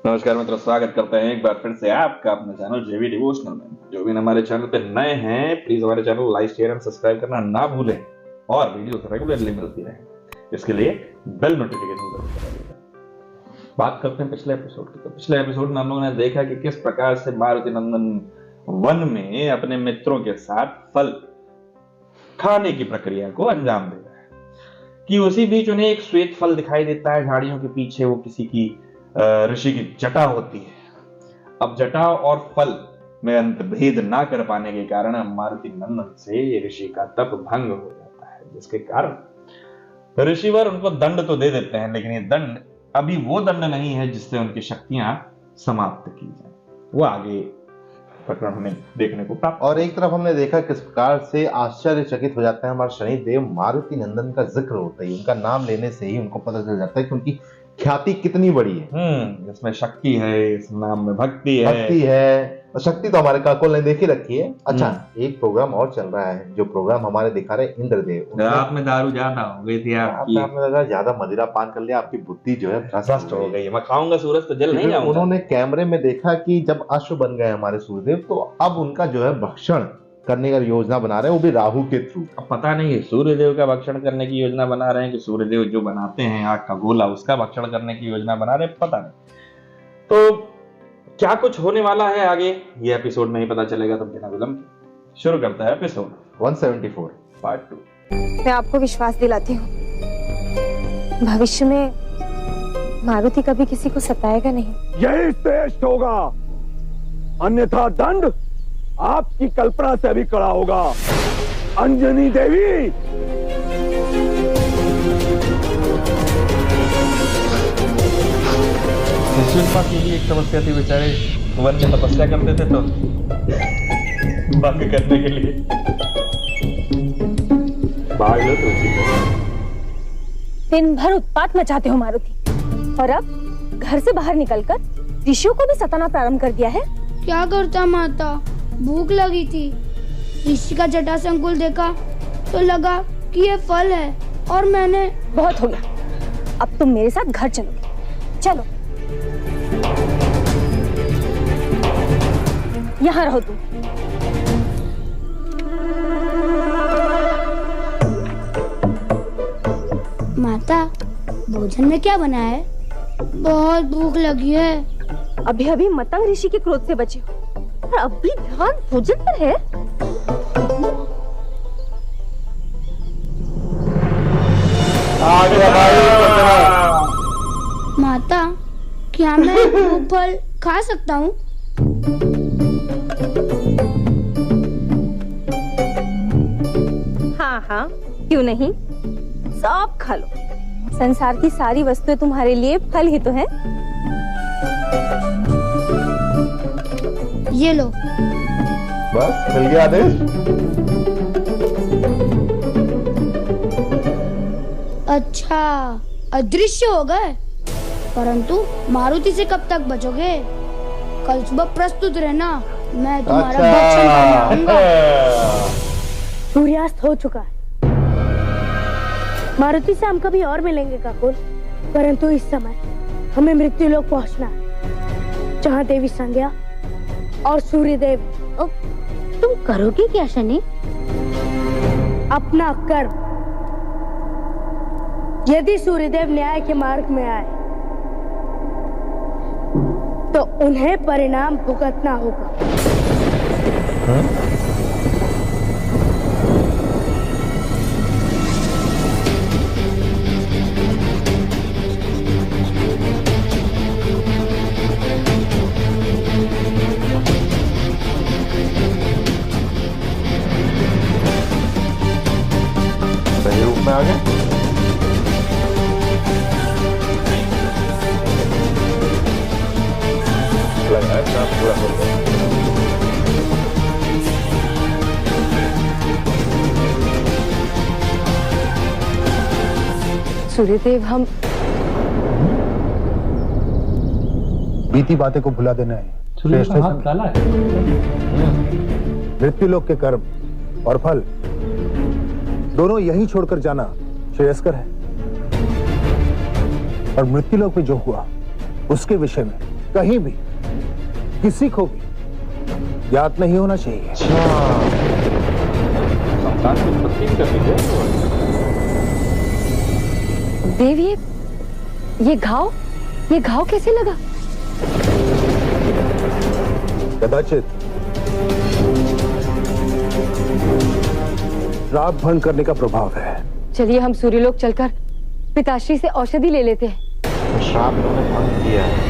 नमस्कार मित्रों, स्वागत करते हैं एक बार फिर से आपका अपने चैनल जेवी डिवोशनल में। जो भी हमारे चैनल पे नए हैं, प्लीज हमारे channel like share and subscribe करना ना भूलें और वीडियो रेगुलरली मिलती रहे, इसके लिए बेल नोटिफिकेशन जरूर दबाइएगा। बात करते हैं पिछले एपिसोड की। तो पिछले एपिसोड में हम लोगों ने देखा कि किस प्रकार से मारुति नंदन वन में अपने मित्रों के साथ फल खाने की प्रक्रिया को अंजाम दे रहा है कि उसी बीच उन्हें एक श्वेत फल दिखाई देता है झाड़ियों के पीछे। वो किसी की ऋषि की जटा होती है। अब जटा और फल में अंतभेद ना कर पाने के कारण मारुति नंदन से ऋषि का तप भंग हो जाता है, जिसके कारण ऋषिवर उनको दंड तो दे देते हैं, लेकिन ये दंड अभी वो दंड नहीं है जिससे उनकी शक्तियां समाप्त की जाए। वो आगे प्रकरण हमें देखने को प्राप्त। और एक तरफ हमने देखा किस प्रकार से आश्चर्यचकित हो जाते हैं हमारे शनिदेव मारुति नंदन का जिक्र होता ही, उनका नाम लेने से ही उनको पता चल जाता है कि उनकी ख्याति कितनी बड़ी है। इसमें शक्ति है, इस नाम में भक्ति है। और शक्ति तो हमारे काकोल ने देख ही रखी है। अच्छा, एक प्रोग्राम और चल रहा है, जो प्रोग्राम हमारे दिखा रहे इंद्रदेव। रात में दारू ज्यादा हो गई थी आपकी, आपने लगा ज्यादा मदिरा पान कर लिया, आपकी बुद्धि जो है भ्रष्ट हो गई। मैं खाऊंगा सूरज तो जल नहीं जाऊंगा। उन्होंने कैमरे में देखा कि जब अश्व बन गए हमारे सूर्यदेव, तो अब उनका जो है भक्षण करने का योजना बना रहे हैं, वो भी राहु के थ्रू। अब पता नहीं है सूर्यदेव का भक्षण करने की योजना बना रहे हैं कि सूर्यदेव जो बनाते हैं आग का गोला, उसका भक्षण करने की योजना बना रहे हैं, पता नहीं। तो क्या कुछ होने वाला है आगे, ये एपिसोड में ही पता चलेगा। तो बिना विलंब शुरू करता है एपिसोड 174 पार्ट 2। मैं आपको विश्वास दिलाती हूँ, भविष्य में मारुति कभी किसी को सताएगा नहीं। यही श्रेष्ठ होगा, अन्यथा दंड आपकी कल्पना से भी कड़ा होगा। अंजनी देवी, की भी एक समस्या थी, बेचारे वन में तपस्या करते थे तो भंग करने के लिए भाग लो। तो दिन भर उत्पात मचाते हो मारुति, और अब घर से बाहर निकलकर ऋषियों को भी सताना प्रारंभ कर दिया है। क्या करता माता, भूख लगी थी। ऋषि का जटा संकुल देखा तो लगा कि ये फल है, और मैंने। बहुत हो गया, अब तुम मेरे साथ घर चलोगे। चलो, यहाँ रहो तुम। माता, भोजन में क्या बना है? बहुत भूख लगी है। अभी अभी मतंग ऋषि के क्रोध से बचे हो, और अब भी ध्यान भोजन पर है। माता, क्या मैं वो फल खा सकता हूँ? हाँ हाँ, क्यों नहीं, सब खा लो। संसार की सारी वस्तुएं तुम्हारे लिए फल ही तो है। ये लो। बस मिल गया आदेश। अच्छा, अदृश्य हो गए, परंतु मारुति से कब तक बचोगे? कल सुबह प्रस्तुत रहना, मैं तुम्हारा भक्षण करने आऊंगा। सूर्यास्त हो चुका है, मारुति से हम कभी और मिलेंगे काकुल, परंतु इस समय हमें मृत्यु लोक पहुंचना है, जहाँ देवी संज्ञा और सूर्यदेव। तुम करोगे क्या शनि? अपना कर्म। यदि सूर्यदेव न्याय के मार्ग में आए तो उन्हें परिणाम भुगतना होगा। सही रूप में आ गए। सूर्यदेव, हम बीती बातें को भुला देना है। मृत्यु लोक के कर्म और फल दोनों यहीं छोड़कर जाना श्रेयस्कर है। और मृत्यु लोक में जो हुआ उसके विषय में कहीं भी किसी को भी ज्ञात नहीं होना चाहिए। संतान की उत्पत्ति भी करनी है। देव, ये घाव कैसे लगा? कदाचित श्राप भंग करने का प्रभाव है। चलिए हम सूर्यलोक चलकर पिताश्री से औषधि ले लेते हैं। श्राप उन्होंने भंग किया है।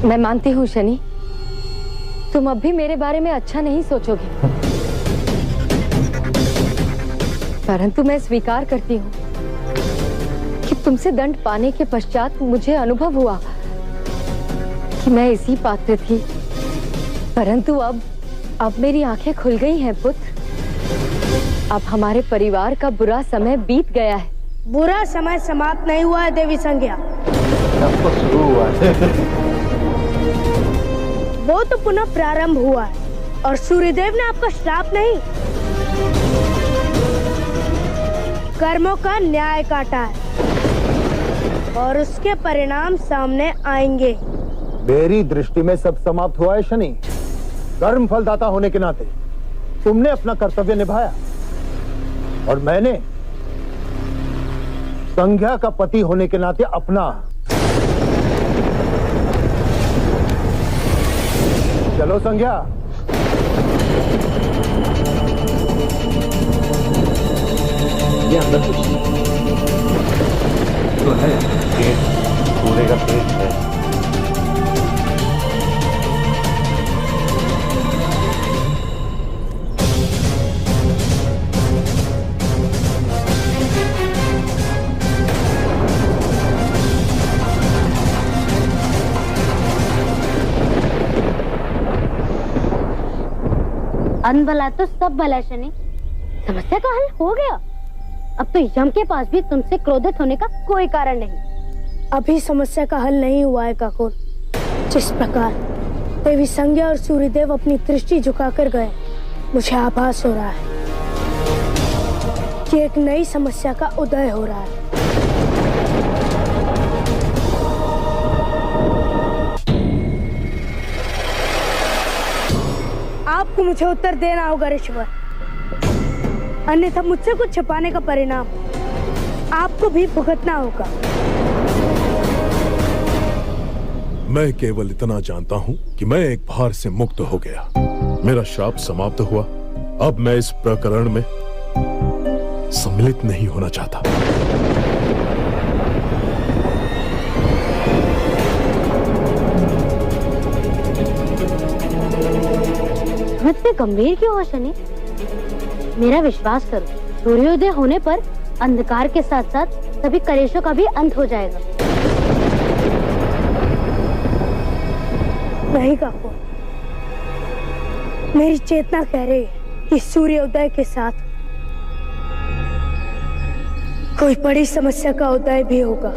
मैं मानती हूँ शनि, तुम अब भी मेरे बारे में अच्छा नहीं सोचोगे, परंतु मैं स्वीकार करती हूँ कि तुमसे दंड पाने के पश्चात मुझे अनुभव हुआ कि मैं इसी पात्र थी, परंतु अब मेरी आंखें खुल गई हैं पुत्र। अब हमारे परिवार का बुरा समय बीत गया है। बुरा समय समाप्त नहीं हुआ है देवी संज्ञा, अब तो शुरू हुआ है। वो तो पुनः प्रारंभ हुआ है और सूर्यदेव ने आपका श्राप नहीं, कर्मों का न्याय काटा है और उसके परिणाम सामने आएंगे। मेरी दृष्टि में सब समाप्त हुआ है शनि। कर्म फलदाता होने के नाते तुमने अपना कर्तव्य निभाया और मैंने संज्ञा का पति होने के नाते अपना। चलो संज्ञा। ये अंदर कुछ तो है, पेट पूरे का पेट है। अन्न भला तो सब भला शनि, समस्या का हल हो गया। अब तो यम के पास भी तुमसे क्रोधित होने का कोई कारण नहीं। अभी समस्या का हल नहीं हुआ है काकुल। जिस प्रकार देवी संज्ञा और सूर्यदेव अपनी दृष्टि झुकाकर गए, मुझे आभास हो रहा है कि एक नई समस्या का उदय हो रहा है। आपको मुझे उत्तर देना होगा ऋषिवर, अन्यथा मुझसे कुछ छिपाने का परिणाम आपको भी भुगतना होगा। मैं केवल इतना जानता हूं कि मैं एक भार से मुक्त हो गया, मेरा श्राप समाप्त हुआ। अब मैं इस प्रकरण में सम्मिलित नहीं होना चाहता। मुझसे गंभीर क्यों हो शनि? मेरा विश्वास करो, सूर्योदय होने पर अंधकार के साथ साथ सभी कलेशों का भी अंत हो जाएगा। नहीं काकू, मेरी चेतना कह रही है कि सूर्योदय के साथ कोई बड़ी समस्या का उदय भी होगा।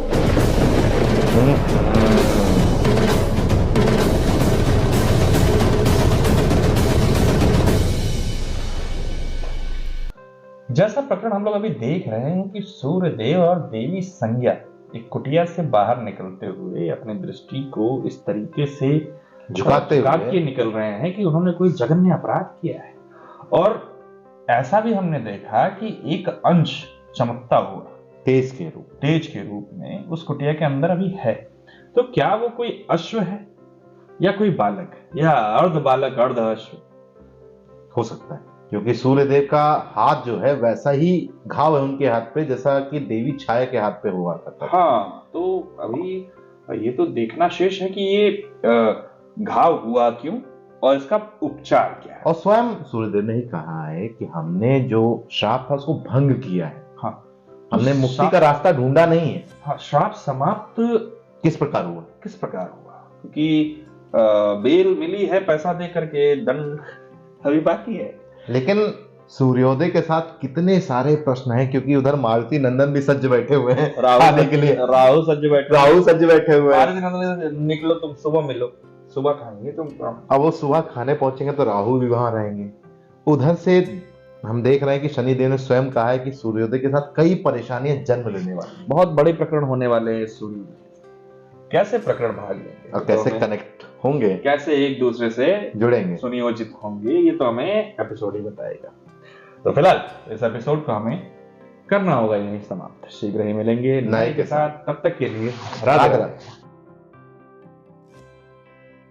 जैसा प्रकरण हम लोग अभी देख रहे हैं कि सूर्यदेव और देवी संज्ञा एक कुटिया से बाहर निकलते हुए अपनी दृष्टि को इस तरीके से झुकाते के निकल रहे हैं कि उन्होंने कोई जघन्य अपराध किया है। और ऐसा भी हमने देखा कि एक अंश चमकता हुआ तेज के रूप में उस कुटिया के अंदर अभी है। तो क्या वो कोई अश्व है या कोई बालक या अर्ध बालक अर्ध अश्व हो सकता है, क्योंकि सूर्यदेव का हाथ जो है वैसा ही घाव है उनके हाथ पे जैसा कि देवी छाया के हाथ पे हुआ करता था। हाँ, तो अभी ये तो देखना शेष है कि ये घाव हुआ क्यों और इसका उपचार क्या है। और स्वयं सूर्यदेव ने ही कहा है कि हमने जो श्राप था उसको भंग किया है। हाँ, हमने मुक्ति का रास्ता ढूंढा नहीं है। हाँ, श्राप समाप्त किस प्रकार हुआ? किस प्रकार हुआ, क्योंकि बेल मिली है पैसा दे करके, दंड अभी बाकी है। लेकिन सूर्योदय के साथ कितने सारे प्रश्न हैं, क्योंकि उधर मारुति नंदन भी सज बैठे हुए हैं खाने के लिए। राहु सज बैठे, राहु सज बैठे हुए हैं। मारुति नंदन निकलो तुम, सुबह मिलो, सुबह खाएंगे तुम। अब वो सुबह खाने पहुंचेंगे तो राहु भी वहां रहेंगे। उधर से हम देख रहे हैं कि शनिदेव ने स्वयं कहा है कि सूर्योदय के साथ कई परेशानियां जन्म लेने वाली, बहुत बड़े प्रकरण होने वाले हैं सूर्योदय। कैसे प्रकरण भाग लेंगे और कैसे कनेक्ट होंगे, कैसे एक दूसरे से जुड़ेंगे, सुनियोजित होंगे, ये तो हमें एपिसोड ही बताएगा। तो फिलहाल इस एपिसोड को हमें करना होगा यही समाप्त। शीघ्र ही मिलेंगे नए के साथ, तब तक के लिए राधे राधे।